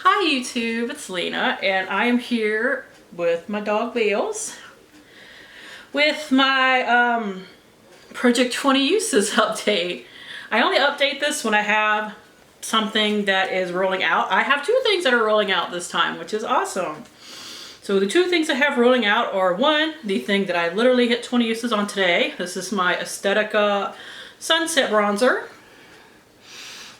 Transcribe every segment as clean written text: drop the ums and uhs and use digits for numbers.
Hi YouTube, it's Lena, and I am here with my dog Bales with my Project 20 Uses update. I only update this when I have something that is rolling out. I have two things that are rolling out this time, which is awesome. So the two things I have rolling out are, one, the thing that I literally hit 20 uses on today. This is my Aesthetica Sunset Bronzer.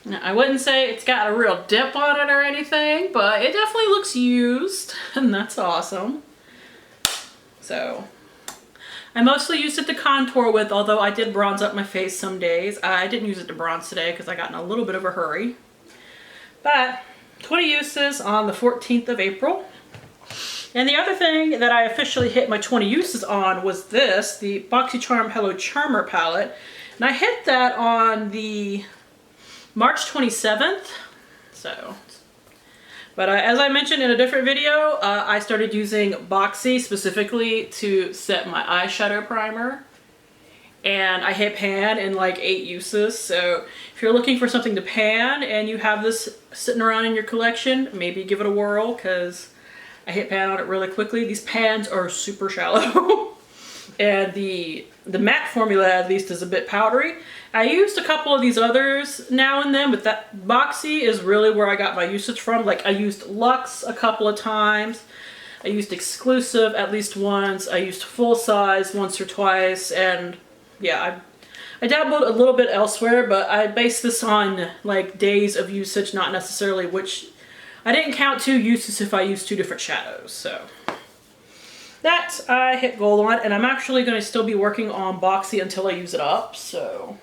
Now, I wouldn't say it's got a real dip on it or anything, but it definitely looks used, and that's awesome. So, I mostly used it to contour with, although I did bronze up my face some days. I didn't use it to bronze today because I got in a little bit of a hurry. But, 20 uses on the 14th of April. And the other thing that I officially hit my 20 uses on was this, the BoxyCharm Hello Charmer palette. And I hit that on the March 27th, but as I mentioned in a different video, I started using Boxy specifically to set my eyeshadow primer, and I hit pan in like 8 uses. So if you're looking for something to pan and you have this sitting around in your collection, maybe give it a whirl, because I hit pan on it really quickly. These pans are super shallow. And the matte formula at least is a bit powdery. I used a couple of these others now and then, but that Boxy is really where I got my usage from. Like, I used Luxe a couple of times. I used Exclusive at least once. I used Full Size once or twice. And yeah, I dabbled a little bit elsewhere, but I based this on like days of usage, not necessarily which. I didn't count 2 uses if I used 2 different shadows, so. That I hit gold on, and I'm actually going to still be working on Boxy until I use it up, so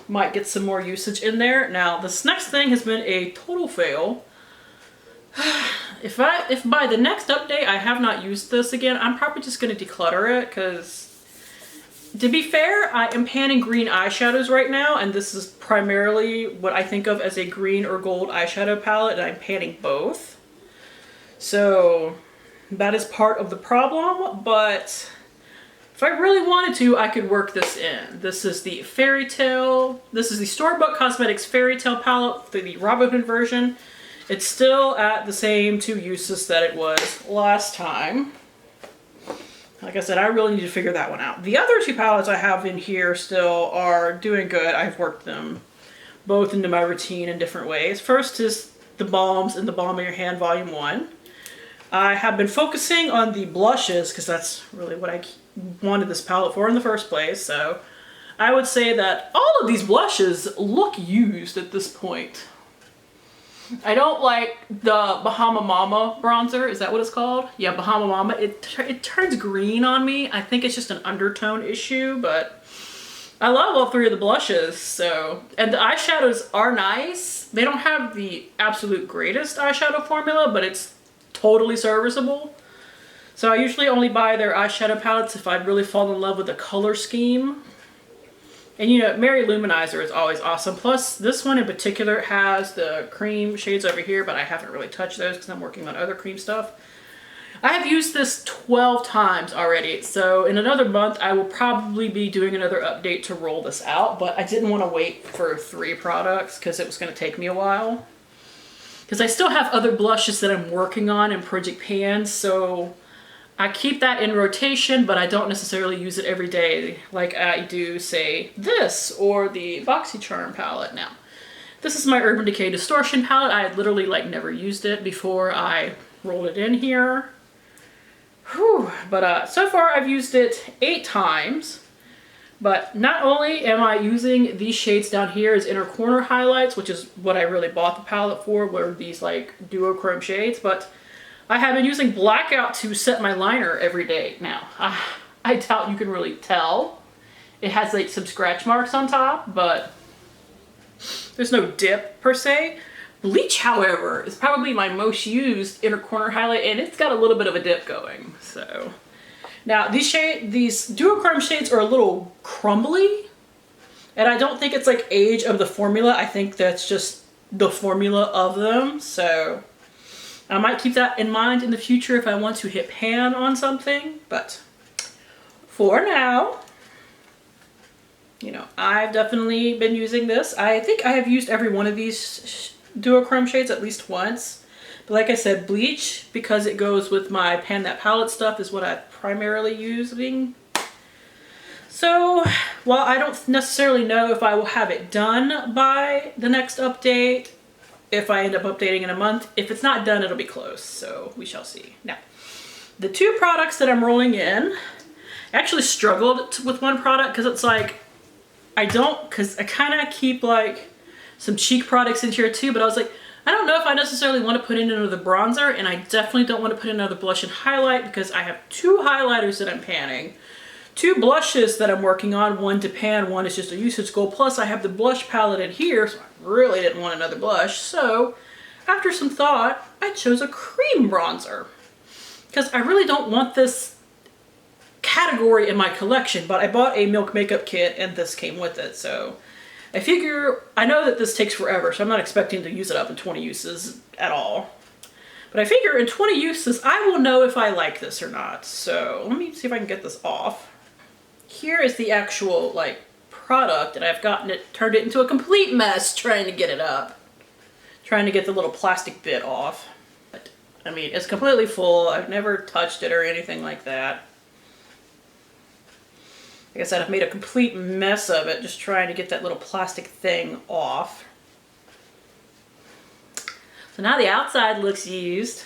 might get some more usage in there. Now, this next thing has been a total fail. If by the next update I have not used this again, I'm probably just going to declutter it, because to be fair, I am panning green eyeshadows right now, and this is primarily what I think of as a green or gold eyeshadow palette, and I'm panning both. So that is part of the problem, but if I really wanted to, I could work this in. This is the Fairy Tale. This is the Storybook Cosmetics Fairy Tale palette, the Robin Hood version. It's still at the same 2 uses that it was last time. Like I said, I really need to figure that one out. The other 2 palettes I have in here still are doing good. I've worked them both into my routine in different ways. First is the Balms in the Balm in Your Hand Volume 1. I have been focusing on the blushes because that's really what I wanted this palette for in the first place. So I would say that all of these blushes look used at this point. I don't like the Bahama Mama bronzer. Is that what it's called? Yeah, Bahama Mama. It turns green on me. I think it's just an undertone issue, but I love all 3 of the blushes. So, and the eyeshadows are nice. They don't have the absolute greatest eyeshadow formula, but it's totally serviceable. So I usually only buy their eyeshadow palettes if I really fall in love with the color scheme. And you know, Mary Luminizer is always awesome. Plus, this one in particular has the cream shades over here, but I haven't really touched those because I'm working on other cream stuff. I have used this 12 times already, so in another month I will probably be doing another update to roll this out, but I didn't want to wait for 3 products because it was going to take me a while. Because I still have other blushes that I'm working on in Project Pan, so I keep that in rotation, but I don't necessarily use it every day like I do, say, this or the BoxyCharm palette. Now, this is my Urban Decay Distortion palette. I had literally like never used it before I rolled it in here. Whew. But so far I've used it 8 times. But not only am I using these shades down here as inner corner highlights, which is what I really bought the palette for, were these like duochrome shades, but I have been using blackout to set my liner every day now. I doubt you can really tell. It has like some scratch marks on top, but there's no dip per se. Bleach, however, is probably my most used inner corner highlight, and it's got a little bit of a dip going, so. Now, these duochrome shades are a little crumbly, and I don't think it's like age of the formula. I think that's just the formula of them, so I might keep that in mind in the future if I want to hit pan on something, but for now, you know, I've definitely been using this. I think I have used every one of these duochrome shades at least once. But like I said, bleach, because it goes with my Pan That Palette stuff, is what I'm primarily using. So while I don't necessarily know if I will have it done by the next update, if I end up updating in a month, if it's not done, it'll be close. So we shall see. Now, the two products that I'm rolling in, I actually struggled with one product because it's like, because I kind of keep like some cheek products in here too, but I was like, I don't know if I necessarily want to put in another bronzer, and I definitely don't want to put in another blush and highlight because I have two highlighters that I'm panning, two blushes that I'm working on, one to pan, one is just a usage gold, plus I have the blush palette in here, so I really didn't want another blush. So after some thought, I chose a cream bronzer because I really don't want this category in my collection, but I bought a Milk makeup kit and this came with it, so I figure, I know that this takes forever, so I'm not expecting to use it up in 20 uses at all. But I figure in 20 uses, I will know if I like this or not. So let me see if I can get this off. Here is the actual like product, and I've turned it into a complete mess trying to get it up. Trying to get the little plastic bit off. But, I mean, it's completely full. I've never touched it or anything like that. Like I said, I've made a complete mess of it just trying to get that little plastic thing off. So now the outside looks used.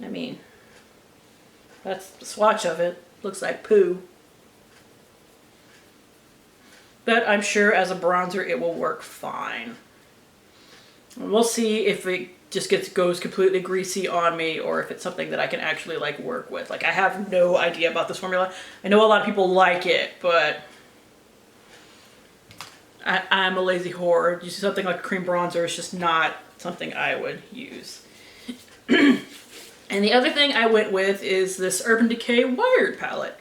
I mean, that's the swatch of it. Looks like poo. But I'm sure as a bronzer it will work fine. And we'll see if it just goes completely greasy on me or if it's something that I can actually like work with. Like, I have no idea about this formula. I know a lot of people like it, but I'm a lazy whore. Using something like a cream bronzer is just not something I would use. And the other thing I went with is this Urban Decay Wired palette.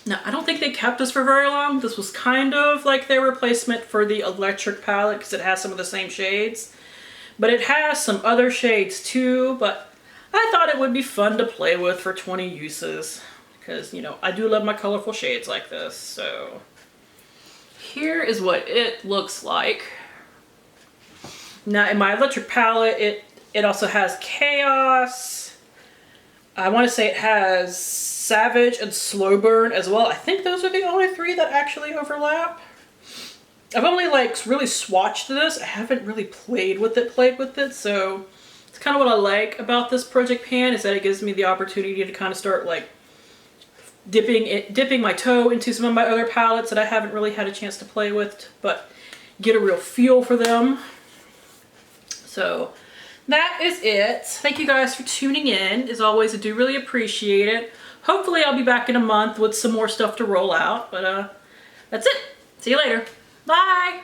Now, I don't think they kept this for very long. This was kind of like their replacement for the electric palette because it has some of the same shades. But it has some other shades too, but I thought it would be fun to play with for 20 uses. Because, you know, I do love my colorful shades like this, so. Here is what it looks like. Now, in my electric palette, it also has Chaos. I want to say it has Savage and Slow Burn as well. I think those are the only three that actually overlap. I've only like really swatched this. I haven't really played with it, so it's kind of what I like about this project pan is that it gives me the opportunity to kind of start like dipping my toe into some of my other palettes that I haven't really had a chance to play with, but get a real feel for them. So that is it. Thank you guys for tuning in. As always, I do really appreciate it. Hopefully I'll be back in a month with some more stuff to roll out, but that's it. See you later. Bye!